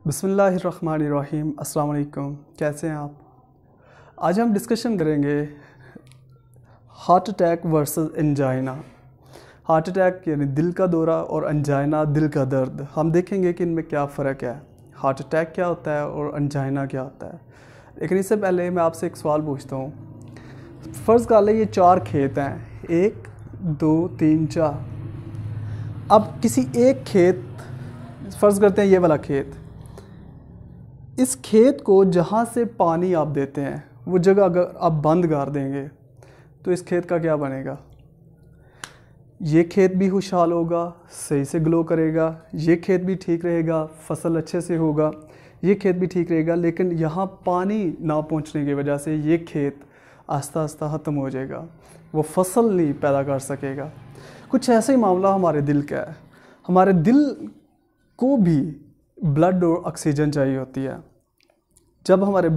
बिस्मिल्लाहिर्रहमानिर्रहीम। अस्सलाम वालेकुम। कैसे हैं आप? आज हम डिस्कशन करेंगे heart attack versus angina. Heart attack यानी दिल का दौरा और एंजाइना दिल का दर्द। हम देखेंगे कि इनमें क्या फ़र्क है, हार्ट अटैक क्या होता है और एंजाइना क्या होता है। लेकिन इससे पहले मैं आपसे एक सवाल पूछता हूँ। फ़र्ज़ कर लें ये 4 खेत हैं, 1 2 3 4। अब किसी एक खेत, फ़र्ज़ करते हैं ये वाला खेत, इस खेत को जहाँ से पानी आप देते हैं वो जगह अगर आप बंद कर देंगे तो इस खेत का क्या बनेगा? ये खेत भी खुशहाल होगा, सही से ग्लो करेगा, ये खेत भी ठीक रहेगा, फसल अच्छे से होगा, ये खेत भी ठीक रहेगा। लेकिन यहाँ पानी ना पहुँचने की वजह से ये खेत आस्ता आस्ता ख़त्म हो जाएगा, वो फसल नहीं पैदा कर सकेगा। कुछ ऐसा ही मामला हमारे दिल का है। हमारे दिल को भी ब्लड और ऑक्सीजन चाहिए होती है। जब हमारे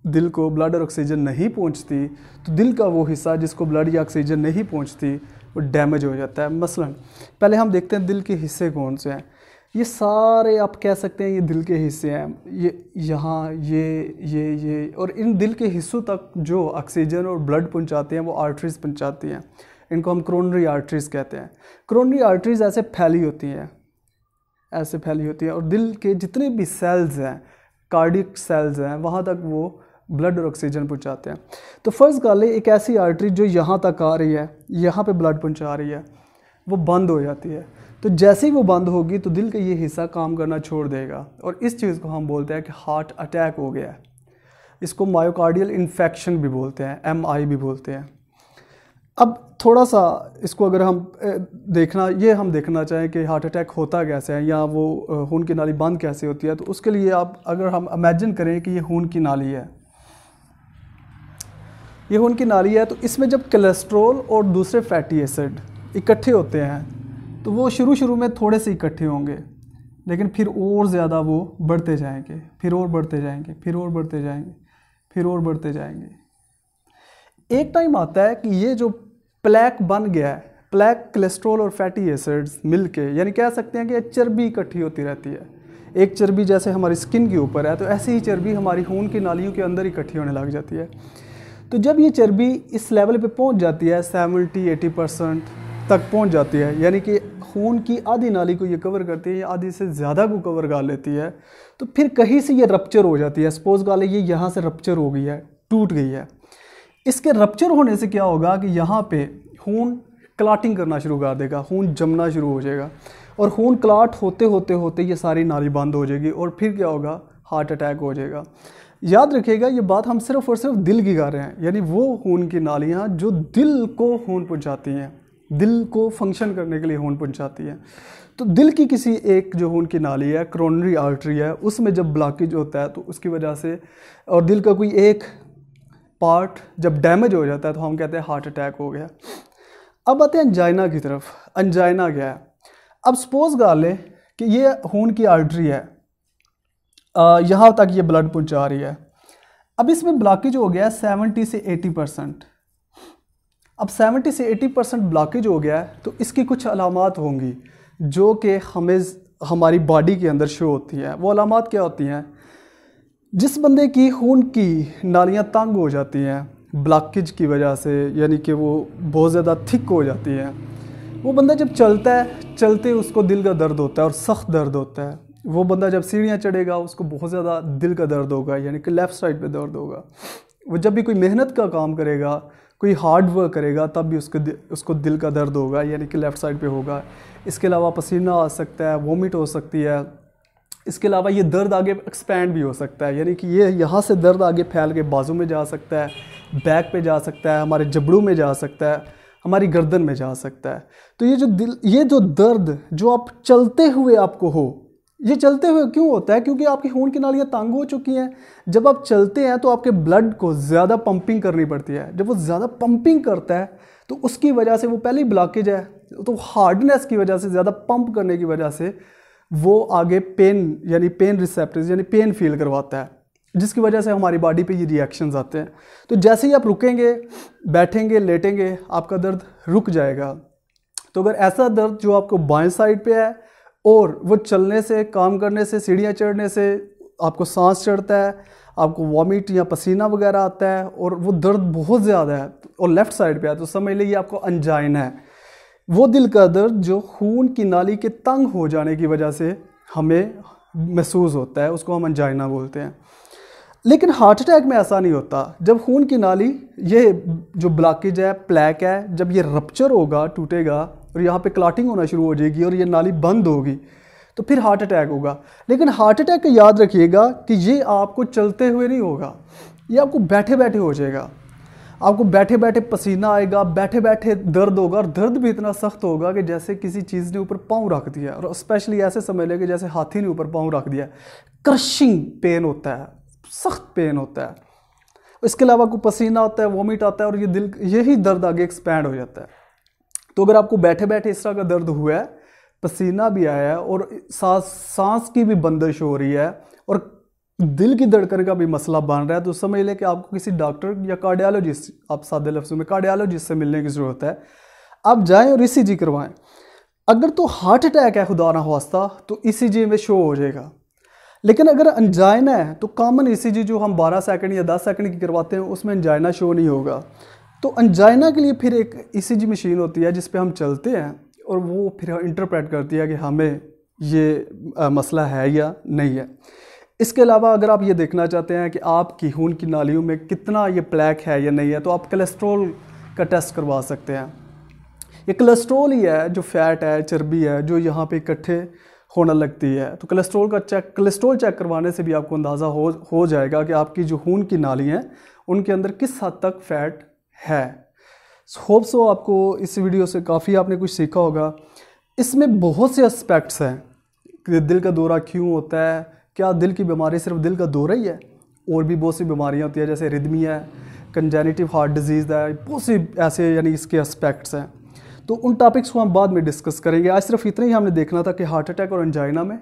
दिल को ब्लड और ऑक्सीजन नहीं पहुंचती तो दिल का वो हिस्सा जिसको ब्लड या ऑक्सीजन नहीं पहुंचती वो डैमेज हो जाता है। मसलन पहले हम देखते हैं दिल के हिस्से कौन से हैं। ये सारे आप कह सकते हैं ये दिल के हिस्से हैं, ये यहाँ ये और इन दिल के हिस्सों तक जो ऑक्सीजन और ब्लड पहुँचाते हैं वो आर्टरीज़ पहुँचाती हैं। इनको हम कोरोनरी आर्टरीज़ कहते हैं। कोरोनरी आर्टरीज़ ऐसे फैली होती हैं, ऐसे फैली होती है और दिल के जितने भी सेल्स हैं, कार्डियक सेल्स हैं, वहाँ तक वो ब्लड और ऑक्सीजन पहुँचाते हैं। तो फ़र्ज़ कर लें एक ऐसी आर्टरी जो यहाँ तक आ रही है, यहाँ पे ब्लड पहुँचा रही है, वो बंद हो जाती है। तो जैसे ही वो बंद होगी तो दिल का ये हिस्सा काम करना छोड़ देगा और इस चीज़ को हम बोलते हैं कि हार्ट अटैक हो गया है। इसको मायोकार्डियल इन्फेक्शन भी बोलते हैं, MI भी बोलते हैं। अब थोड़ा सा इसको अगर हम देखना चाहें कि हार्ट अटैक होता कैसे है या वो खून की नाली बंद कैसे होती है, तो उसके लिए अगर हम इमेजिन करें कि ये खून की नाली है, ये खून की नाली है, तो इसमें जब कोलेस्ट्रॉल और दूसरे फैटी एसिड इकट्ठे होते हैं तो वो शुरू में थोड़े से इकट्ठे होंगे, लेकिन फिर और ज़्यादा वो बढ़ते जाएंगे, फिर और बढ़ते जाएंगे, फिर और बढ़ते जाएंगे, फिर और बढ़ते जाएंगे। एक टाइम आता है कि ये जो प्लेक बन गया है, प्लेक कोलेस्ट्रॉल और फैटी एसिड्स मिलके, यानी कह सकते हैं कि चर्बी इकट्ठी होती रहती है। एक चर्बी जैसे हमारी स्किन के ऊपर है तो ऐसे ही चर्बी हमारी खून की नालियों के अंदर इकट्ठी होने लग जाती है। तो जब ये चर्बी इस लेवल पे पहुंच जाती है, 70-80% तक पहुंच जाती है, यानी कि खून की आधी नाली को ये कवर करती है या आधी से ज़्यादा को कवर कर लेती है, तो फिर कहीं से ये रप्चर हो जाती है। सपोज कर ले ये यहाँ से रप्चर हो गई है, टूट गई है। इसके रप्चर होने से क्या होगा कि यहाँ पे खून क्लाटिंग करना शुरू कर देगा, खून जमना शुरू हो जाएगा और खून क्लाट होते होते होते ये सारी नाली बंद हो जाएगी और फिर क्या होगा, हार्ट अटैक हो जाएगा। याद रखिएगा ये बात हम सिर्फ और सिर्फ दिल की कर रहे हैं, यानी वो खून की नालियाँ जो दिल को खून पहुँचाती हैं, दिल को फंक्शन करने के लिए खून पहुँचाती हैं। तो दिल की किसी एक जो खून की नाली है, कोरोनरी आर्टरी है, उसमें जब ब्लॉकेज होता है तो उसकी वजह से, और दिल का कोई एक पार्ट जब डैमेज हो जाता है तो हम कहते हैं हार्ट अटैक हो गया। अब आते हैं एंजाइना की तरफ। एंजाइना क्या है? अब सपोज कर लें कि ये खून की आर्टरी है, यहाँ तक ये ब्लड पहुँचा रही है। अब इसमें ब्लॉकेज हो गया 70 से 80%। अब 70 से 80% ब्लॉकेज हो गया है तो इसकी कुछ अलामात होंगी जो कि हमें हमारी बॉडी के अंदर शो होती हैं। वो अलामात क्या होती हैं? जिस बंदे की खून की नालियाँ तंग हो जाती हैं ब्लॉकेज की वजह से, यानी कि वो बहुत ज़्यादा थिक हो जाती हैं, वो बंदा जब चलता है, चलते उसको दिल का दर्द होता है और सख्त दर्द होता है। वो बंदा जब सीढ़ियाँ चढ़ेगा उसको बहुत ज़्यादा दिल का दर्द होगा, यानी कि लेफ़्ट साइड पे दर्द होगा। वो जब भी कोई मेहनत का काम करेगा, कोई हार्ड वर्क करेगा, तब भी उसको दिल का दर्द होगा, यानी कि लेफ़्ट साइड पे होगा। इसके अलावा पसीना आ सकता है, वॉमिट हो सकती है। इसके अलावा ये दर्द आगे एक्सपैंड भी हो सकता है, यानी कि ये यहाँ से दर्द आगे फैल के बाजू में जा सकता है, बैक पे जा सकता है, हमारे जबड़ों में जा सकता है, हमारी गर्दन में जा सकता है। तो ये जो दर्द जो आप चलते हुए आपको हो, ये चलते हुए क्यों होता है? क्योंकि आपकी खून की नालियाँ तंग हो चुकी हैं। जब आप चलते हैं तो आपके ब्लड को ज़्यादा पंपिंग करनी पड़ती है। जब वो ज़्यादा पंपिंग करता है तो उसकी वजह से, वो पहले ही ब्लॉकेज है तो हार्डनेस की वजह से, ज़्यादा पंप करने की वजह से वो आगे पेन, यानी पेन रिसेप्टर्स, यानी पेन फील करवाता है, जिसकी वजह से हमारी बॉडी पे ये रिएक्शंस आते हैं। तो जैसे ही आप रुकेंगे, बैठेंगे, लेटेंगे, आपका दर्द रुक जाएगा। तो अगर ऐसा दर्द जो आपको बाएं साइड पे है और वो चलने से, काम करने से, सीढ़ियाँ चढ़ने से आपको सांस चढ़ता है, आपको वॉमिट या पसीना वगैरह आता है और वो दर्द बहुत ज़्यादा है और लेफ़्ट साइड पे है, तो समझ लीजिए आपको अंजाइना है। वो दिल का दर्द जो खून की नाली के तंग हो जाने की वजह से हमें महसूस होता है, उसको हम अंजाइना बोलते हैं। लेकिन हार्ट अटैक में ऐसा नहीं होता। जब खून की नाली, ये जो ब्लॉकेज है, प्लैक है, जब ये रप्चर होगा, टूटेगा और यहाँ पे क्लॉटिंग होना शुरू हो जाएगी और ये नाली बंद होगी, तो फिर हार्ट अटैक होगा। लेकिन हार्ट अटैक याद रखिएगा कि ये आपको चलते हुए नहीं होगा, ये आपको बैठे बैठे हो जाएगा। आपको बैठे बैठे पसीना आएगा, बैठे बैठे दर्द होगा और दर्द भी इतना सख्त होगा कि जैसे किसी चीज़ ने ऊपर पाँव रख दिया, और स्पेशली ऐसे समझ लें कि जैसे हाथी ने ऊपर पाँव रख दिया। क्रशिंग पेन होता है, सख्त पेन होता है। इसके अलावा आपको पसीना आता है, वॉमिट आता है और ये दिल, यही दर्द आगे एक्सपैंड हो जाता है। तो अगर आपको बैठे बैठे इस तरह का दर्द हुआ है, पसीना भी आया है और सांस की भी बंदिश हो रही है और दिल की धड़कन का भी मसला बन रहा है, तो समझ लें कि आपको किसी डॉक्टर या कार्डियोलॉजिस्ट, आप सादे लफ्ज़ों में कार्डियोलॉजिस्ट से मिलने की ज़रूरत है। आप जाएं और ECG करवाएं। अगर तो हार्ट अटैक है खुदा ना ख्वास्ता, तो ECG में शो हो जाएगा। लेकिन अगर अंजाइना है तो कॉमन ECG जो हम 12 सेकंड या 10 सेकंड की करवाते हैं, उसमें अंजाइना शो नहीं होगा। तो अंजाइना के लिए फिर एक ECG मशीन होती है जिस पे हम चलते हैं और वो फिर इंटरप्रेट करती है कि हमें ये मसला है या नहीं है। इसके अलावा अगर आप ये देखना चाहते हैं कि आपकी खून की नालियों में कितना ये प्लैक है या नहीं है, तो आप कोलेस्ट्रॉल का टेस्ट करवा सकते हैं। ये कोलेस्ट्रॉल ही है जो फैट है, चर्बी है, जो यहाँ पे इकट्ठे होने लगती है। तो कोलेस्ट्रॉल चेक करवाने से भी आपको अंदाज़ा हो जाएगा कि आपकी जो खून की नाली हैं उनके अंदर किस हद तक फैट है। होप सो आपको इस वीडियो से काफ़ी आपने कुछ सीखा होगा। इसमें बहुत से एस्पेक्ट्स हैं कि दिल का दौरा क्यों होता है, क्या दिल की बीमारी सिर्फ दिल का दौरा ही है, और भी बहुत सी बीमारियां होती है जैसे रिदमिया है, कंजेनिटिव हार्ट डिजीज़ है, बहुत सी ऐसे यानी इसके एस्पेक्ट्स हैं। तो उन टॉपिक्स को हम बाद में डिस्कस करेंगे। आज सिर्फ इतना ही हमने देखना था कि हार्ट अटैक और एंजाइना में